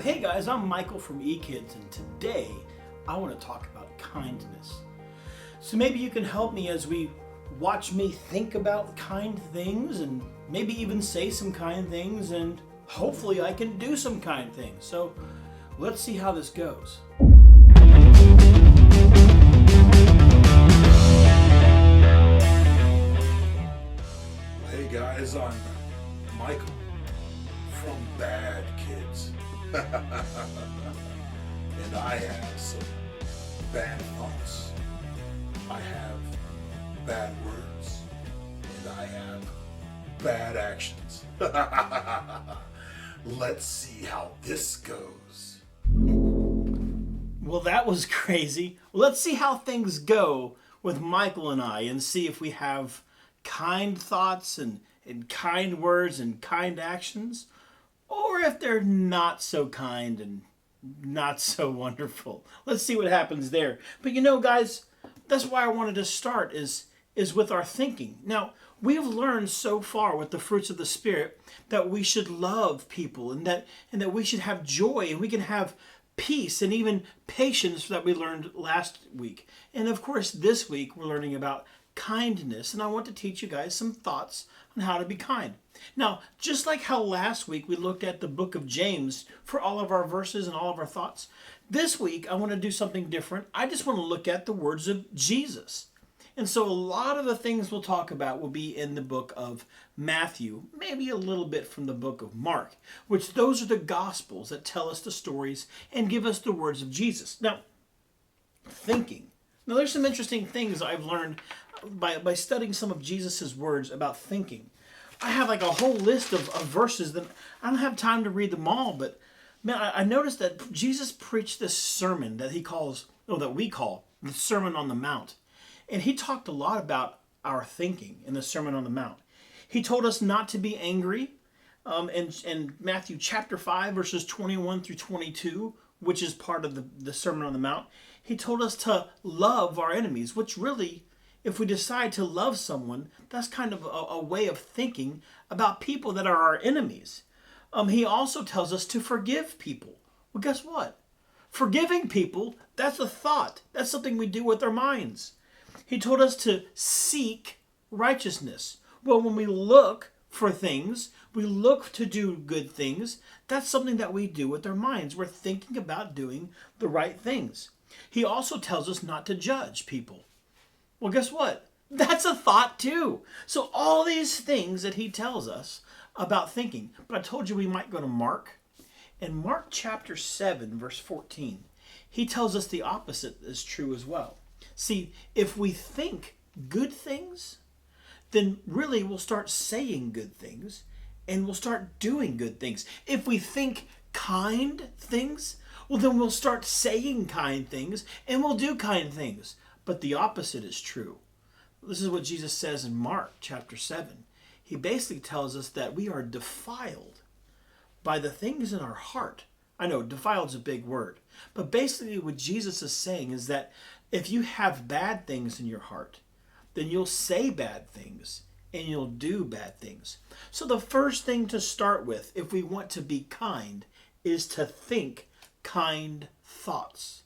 Hey guys, I'm Michael from eKids, and today I want to talk about kindness. So maybe you can help me as we watch me think about kind things and maybe even say some kind things, and hopefully I can do some kind things. So let's see how this goes. Hey guys, I'm Michael from Bad Kids. And I have some bad thoughts. I have bad words. And I have bad actions. Let's see how this goes. Well, that was crazy. Let's see how things go with Michael and I and see if we have kind thoughts and kind words and kind actions, or if they're not so kind and not so wonderful. Let's see what happens there. But you know, guys, that's why I wanted to start is with our thinking. Now, we've learned so far with the fruits of the Spirit that we should love people and that we should have joy and we can have peace and even patience that we learned last week. And of course, this week we're learning about kindness, and I want to teach you guys some thoughts on how to be kind. Now, just like how last week we looked at the book of James for all of our verses and all of our thoughts, this week I want to do something different. I just want to look at the words of Jesus. And so a lot of the things we'll talk about will be in the book of Matthew, maybe a little bit from the book of Mark, which those are the Gospels that tell us the stories and give us the words of Jesus. Now, thinking. Now, there's some interesting things I've learned by studying some of Jesus's words about thinking. I have like a whole list of verses that I don't have time to read them all, but man, I noticed that Jesus preached this sermon that we call the Sermon on the Mount. And he talked a lot about our thinking in the Sermon on the Mount. He told us not to be angry in Matthew chapter 5, verses 21 through 22, which is part of the Sermon on the Mount. He told us to love our enemies, which really, if we decide to love someone, that's kind of a way of thinking about people that are our enemies. He also tells us to forgive people. Well, guess what? Forgiving people, that's a thought. That's something we do with our minds. He told us to seek righteousness. Well, when we look for things, we look to do good things, that's something that we do with our minds. We're thinking about doing the right things. He also tells us not to judge people. Well, guess what? That's a thought too. So all these things that he tells us about thinking. But I told you we might go to Mark. In Mark chapter 7, verse 14, he tells us the opposite is true as well. See, if we think good things, then really we'll start saying good things and we'll start doing good things. If we think kind things, well, then we'll start saying kind things and we'll do kind things. But the opposite is true. This is what Jesus says in Mark chapter 7. He basically tells us that we are defiled by the things in our heart. I know, defiled is a big word. But basically what Jesus is saying is that if you have bad things in your heart, then you'll say bad things and you'll do bad things. So the first thing to start with, if we want to be kind, is to think kind thoughts.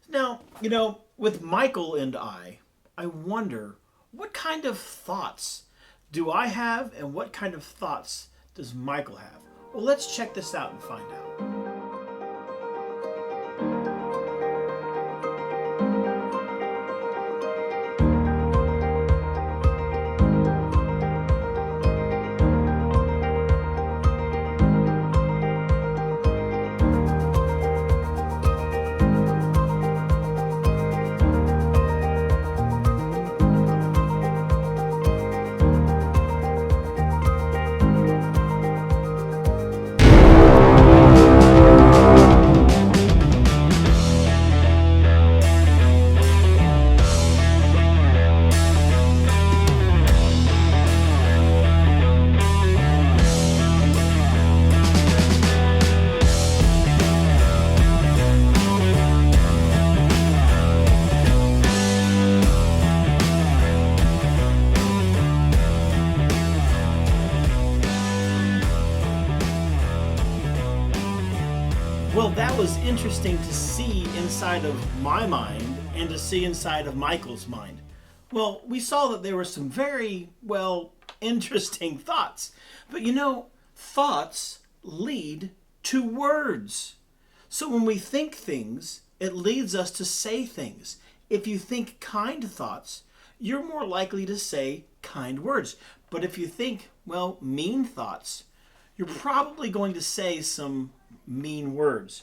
Now, you know, with Michael and I wonder what kind of thoughts do I have and what kind of thoughts does Michael have? Well, let's check this out and find out. was interesting to see inside of my mind and to see inside of Michael's mind. Well, we saw that there were some very, interesting thoughts. But thoughts lead to words. So when we think things, it leads us to say things. If you think kind thoughts, you're more likely to say kind words. But if you think, mean thoughts, you're probably going to say some mean words.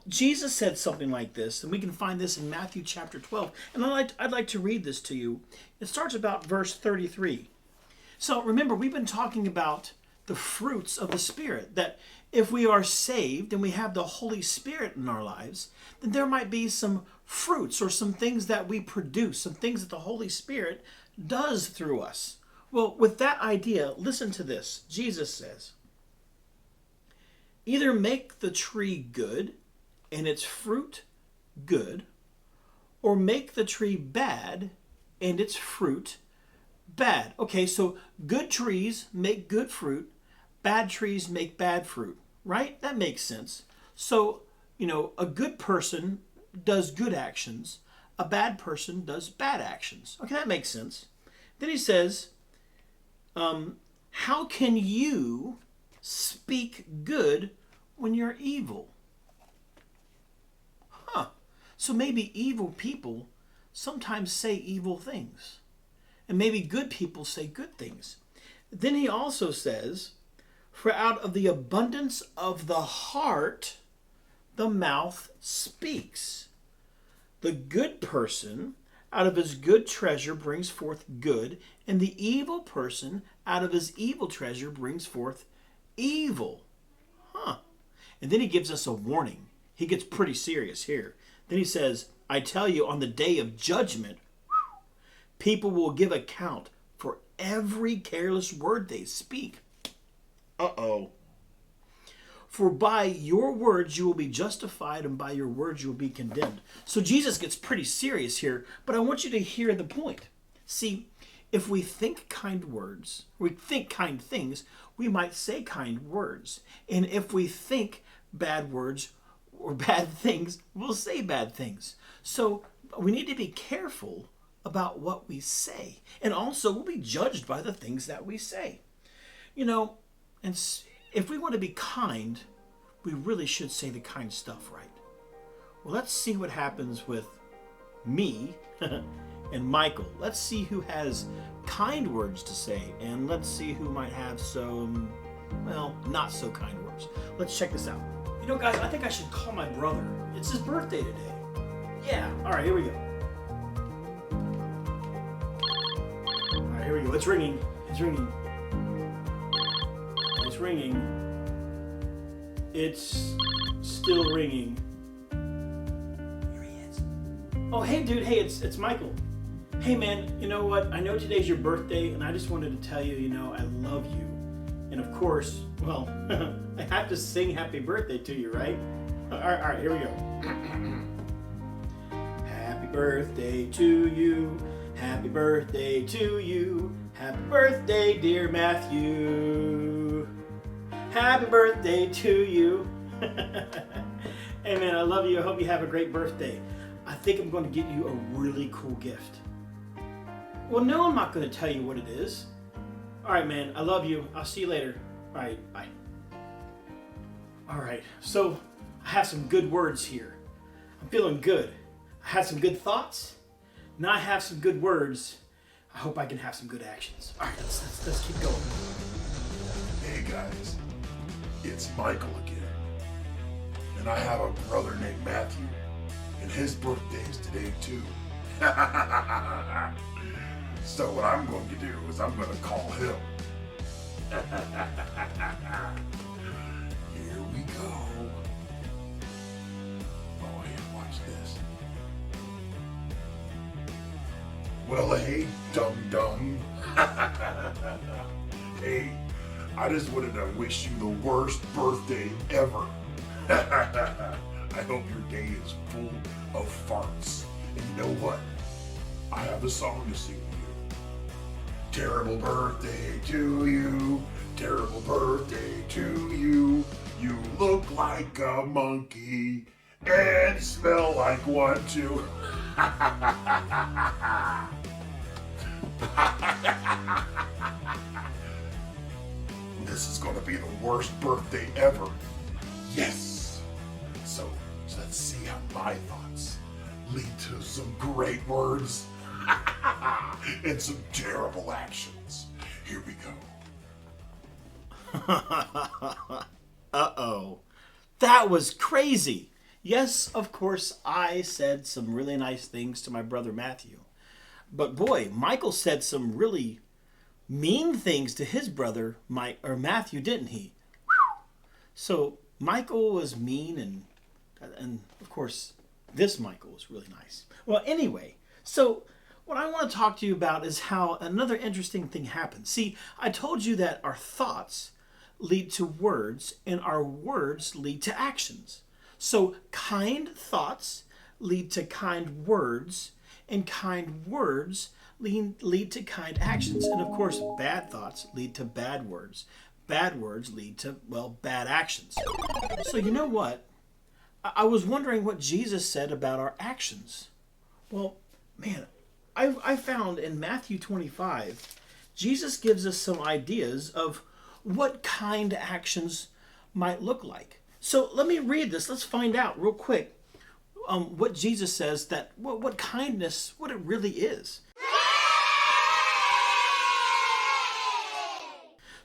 Jesus said something like this, and we can find this in Matthew chapter 12. And I'd like to read this to you. It starts about verse 33. So remember, we've been talking about the fruits of the Spirit, that if we are saved and we have the Holy Spirit in our lives, then there might be some fruits or some things that we produce, some things that the Holy Spirit does through us. Well, with that idea, listen to this. Jesus says, either make the tree good and its fruit good, or make the tree bad and its fruit bad. Okay, so good trees make good fruit, bad trees make bad fruit, right? That makes sense. So, a good person does good actions, a bad person does bad actions. Okay, that makes sense. Then he says, how can you speak good when you're evil? So maybe evil people sometimes say evil things. And maybe good people say good things. Then he also says, for out of the abundance of the heart, the mouth speaks. The good person out of his good treasure brings forth good, and the evil person out of his evil treasure brings forth evil. And then he gives us a warning. He gets pretty serious here. Then he says, I tell you, on the day of judgment, people will give account for every careless word they speak. For by your words you will be justified, and by your words you will be condemned. So Jesus gets pretty serious here, but I want you to hear the point. See, if we think kind words, we think kind things, we might say kind words. And if we think bad words or bad things, we'll say bad things. So we need to be careful about what we say. And also, we'll be judged by the things that we say. And if we want to be kind, we really should say the kind stuff, right? Well, let's see what happens with me and Michael. Let's see who has kind words to say, and let's see who might have some, not so kind words. Let's check this out. Guys, I think I should call my brother. It's his birthday today. Yeah, all right, here we go. All right, here we go. It's ringing. It's ringing. It's ringing. It's still ringing. Here he is. Oh, hey, dude. Hey, it's Michael. Hey, man, you know what? I know today's your birthday, and I just wanted to tell you, I love you. And of course, I have to sing happy birthday to you, right? All right, here we go. Happy birthday to you. Happy birthday to you. Happy birthday, dear Matthew. Happy birthday to you. Hey, man, I love you. I hope you have a great birthday. I think I'm going to get you a really cool gift. Well, no, I'm not going to tell you what it is. All right, man, I love you. I'll see you later. All right, bye. All right, so I have some good words here. I'm feeling good. I had some good thoughts. Now I have some good words. I hope I can have some good actions. All right, let's keep going. Hey guys, it's Michael again. And I have a brother named Matthew, and his birthday is today too. So what I'm going to do is I'm going to call him. Here we go. Oh yeah, watch this. Well, hey, dum-dum. Hey, I just wanted to wish you the worst birthday ever. I hope your day is full of farts. And you know what? I have a song to sing to you. Terrible birthday to you. Terrible birthday to you. You look like a monkey and smell like one too. This is gonna be the worst birthday ever. Yes! So let's see how my thoughts lead to some great words and some terrible actions. Here we go. Uh-oh. That was crazy. Yes, of course, I said some really nice things to my brother Matthew. But boy, Michael said some really mean things to his brother Matthew, didn't he? So Michael was mean, and of course this Michael was really nice. Well, anyway, so what I want to talk to you about is how another interesting thing happens. See, I told you that our thoughts lead to words and our words lead to actions. So kind thoughts lead to kind words, and kind words lead to kind actions. And of course, bad thoughts lead to bad words. Bad words lead to, well, bad actions. So you know what? I was wondering what Jesus said about our actions. Well, man, I found in Matthew 25, Jesus gives us some ideas of what kind actions might look like. So let me read this. Let's find out real quick what Jesus says, that what kindness, what it really is.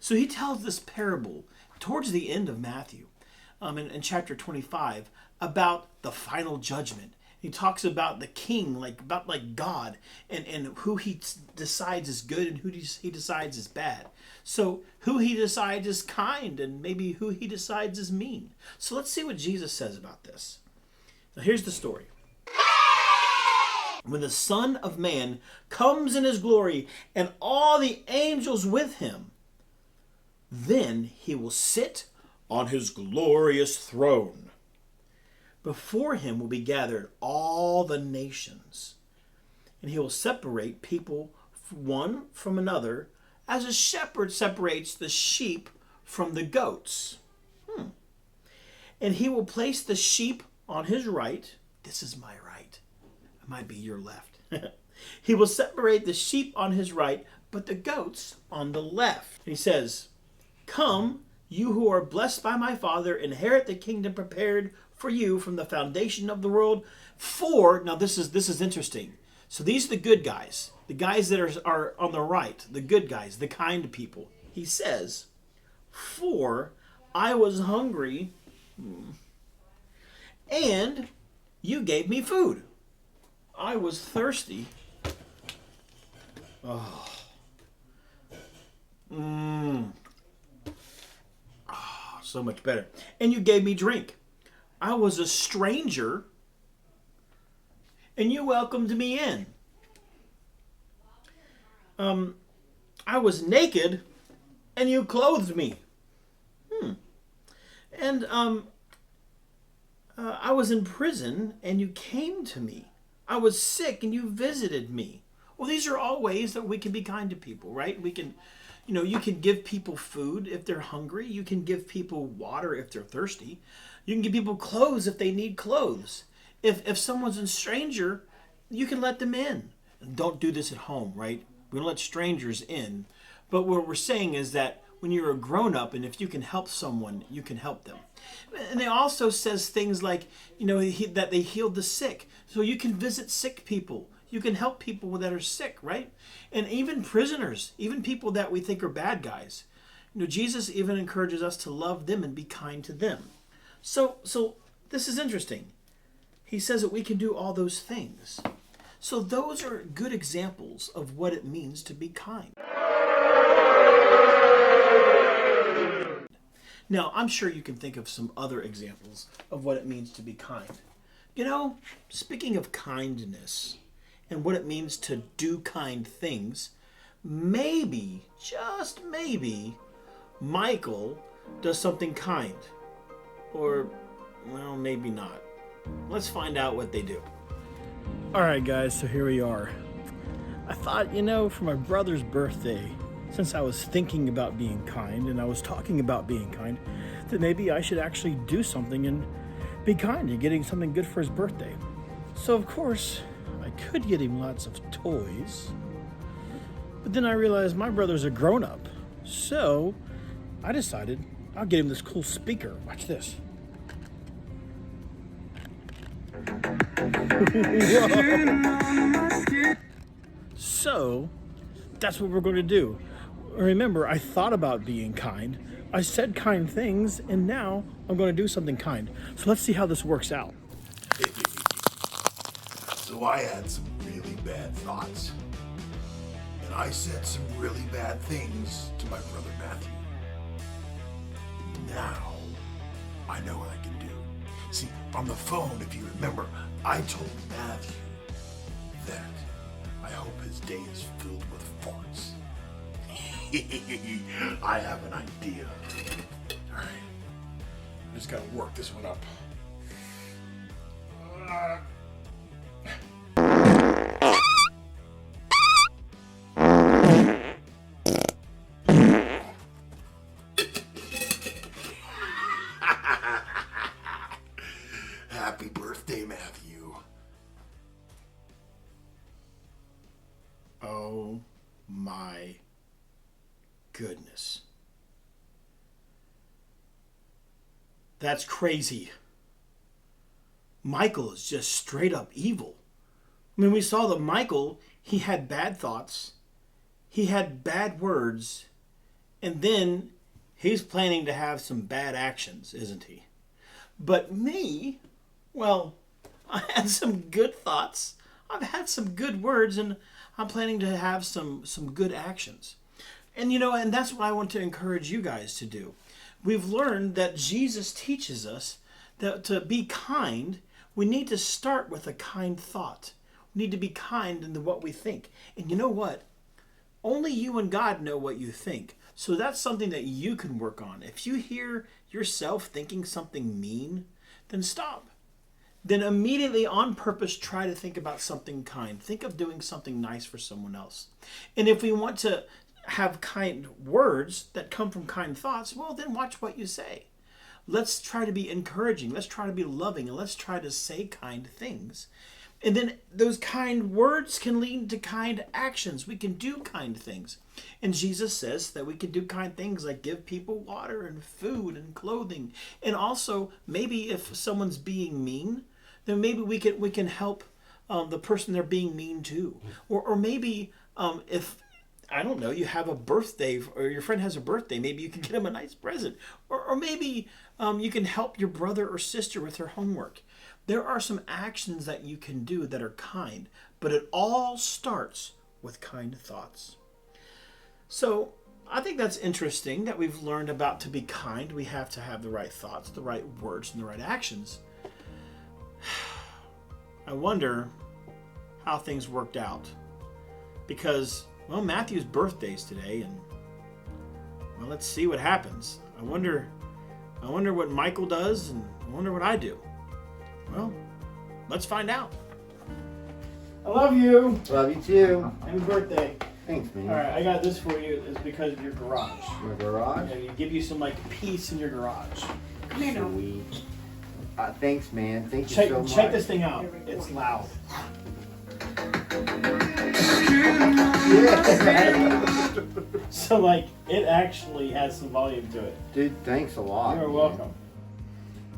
So he tells this parable towards the end of Matthew, in chapter 25, about the final judgment. He talks about the king, like God, and who he decides is good and who he decides is bad. So who he decides is kind and maybe who he decides is mean. So let's see what Jesus says about this. Now here's the story. When the Son of Man comes in his glory and all the angels with him, then he will sit on his glorious throne. Before him will be gathered all the nations, and he will separate people one from another, as a shepherd separates the sheep from the goats. And he will place the sheep on his right. This is my right. It might be your left. He will separate the sheep on his right, but the goats on the left. And he says, "Come, you who are blessed by my Father, inherit the kingdom prepared for you from the foundation of the world. For," now this is interesting. So these are the good guys, the guys that are on the right, the good guys, the kind people. He says, "For I was hungry, and you gave me food. I was thirsty." So much better. "And you gave me drink. I was a stranger, and you welcomed me in. I was naked, and you clothed me. And I was in prison, and you came to me. I was sick, and you visited me." Well, these are all ways that we can be kind to people, right? We can, you can give people food if they're hungry. You can give people water if they're thirsty. You can give people clothes if they need clothes. If someone's a stranger, you can let them in. And don't do this at home, right? We don't let strangers in. But what we're saying is that when you're a grown-up and if you can help someone, you can help them. And it also says things like, that they healed the sick. So you can visit sick people. You can help people that are sick, right? And even prisoners, even people that we think are bad guys. Jesus even encourages us to love them and be kind to them. So this is interesting. He says that we can do all those things. So those are good examples of what it means to be kind. Now, I'm sure you can think of some other examples of what it means to be kind. Speaking of kindness and what it means to do kind things, maybe, just maybe, Michael does something kind. Or, well, maybe not. Let's find out what they do. All right, guys, so here we are. I thought, for my brother's birthday, since I was thinking about being kind and I was talking about being kind, that maybe I should actually do something and be kind and getting something good for his birthday. So of course, I could get him lots of toys, but then I realized my brother's a grown-up. So I decided I'll get him this cool speaker. Watch this. So that's what we're going to do. Remember, I thought about being kind. I said kind things, and now I'm going to do something kind. So let's see how this works out. So I had some really bad thoughts. And I said some really bad things to my brother Matthew. Now, I know what I can do. See, on the phone, if you remember, I told Matthew that I hope his day is filled with farts. I have an idea. All right. I just gotta work this one up. Happy birthday, Matthew. Oh my goodness. That's crazy. Michael is just straight up evil. I mean, we saw that Michael, he had bad thoughts, he had bad words, and then he's planning to have some bad actions, isn't he? But me, well, I had some good thoughts, I've had some good words, and I'm planning to have some good actions. And and that's what I want to encourage you guys to do. We've learned that Jesus teaches us that to be kind, we need to start with a kind thought. We need to be kind in what we think. And you know what? Only you and God know what you think. So that's something that you can work on. If you hear yourself thinking something mean, then stop. Then immediately on purpose try to think about something kind. Think of doing something nice for someone else. And if we want to have kind words that come from kind thoughts, well, then watch what you say. Let's try to be encouraging. Let's try to be loving. And let's try to say kind things. And then those kind words can lead to kind actions. We can do kind things. And Jesus says that we can do kind things like give people water and food and clothing. And also, maybe if someone's being mean, then maybe we can help the person they're being mean to. Or maybe if, I don't know, you have a birthday or your friend has a birthday, maybe you can get them a nice present. Or maybe you can help your brother or sister with their homework. There are some actions that you can do that are kind, but it all starts with kind thoughts. So I think that's interesting that we've learned about to be kind. We have to have the right thoughts, the right words, and the right actions. I wonder how things worked out. Because, well, Matthew's birthday's today, and, well, let's see what happens. I wonder what Michael does, and I wonder what I do. Well, let's find out. I love you. Love you too. Happy birthday. Thanks, man. All right, I got this for you. It's because of your garage. My garage? Yeah, you give you some peace in your garage. Sweet. Thanks, man. Thank you Check so much. check this thing out. It's loud. So it actually has some volume to it. Dude, thanks a lot. You're man. welcome.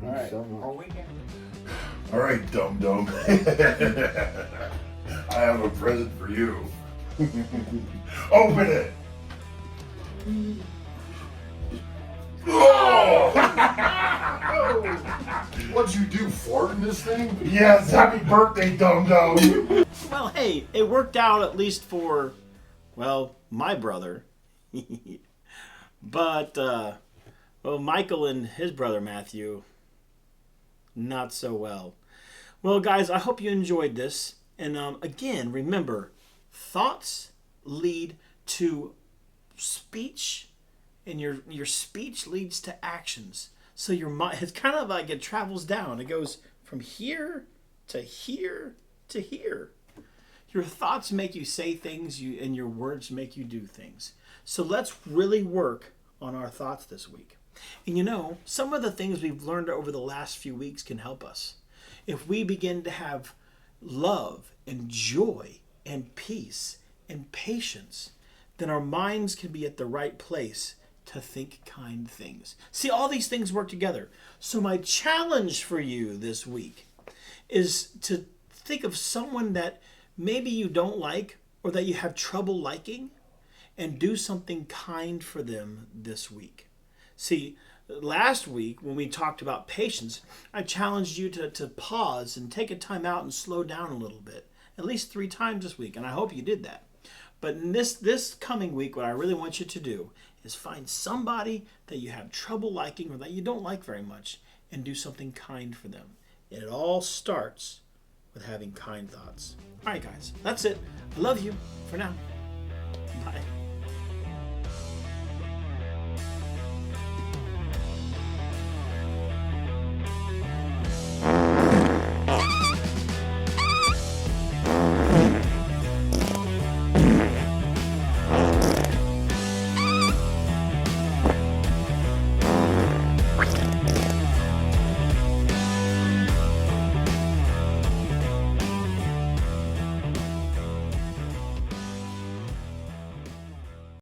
Thanks All right. so much. All right, dum-dum. I have a present for you. Open it. Oh! What'd you do, fart in this thing? Yes, happy birthday, dum-dum. Well, hey, it worked out at least for, well, my brother. But, well, Michael and his brother Matthew, not so well. Well, guys, I hope you enjoyed this. And again, remember, thoughts lead to speech, and your speech leads to actions. So your mind, it's kind of like it travels down. It goes from here to here to here. Your thoughts make you say things, and your words make you do things. So let's really work on our thoughts this week. And you know, some of the things we've learned over the last few weeks can help us. If we begin to have love and joy and peace and patience, then our minds can be at the right place to think kind things. See, all these things work together. So my challenge for you this week is to think of someone that maybe you don't like or that you have trouble liking, and do something kind for them this week. See, last week when we talked about patience, I challenged you to pause and take a time out and slow down a little bit, at least 3 times this week, and I hope you did that. But in this coming week, what I really want you to do is find somebody that you have trouble liking or that you don't like very much and do something kind for them. And it all starts with having kind thoughts. All right, guys, that's it. I love you for now. Bye.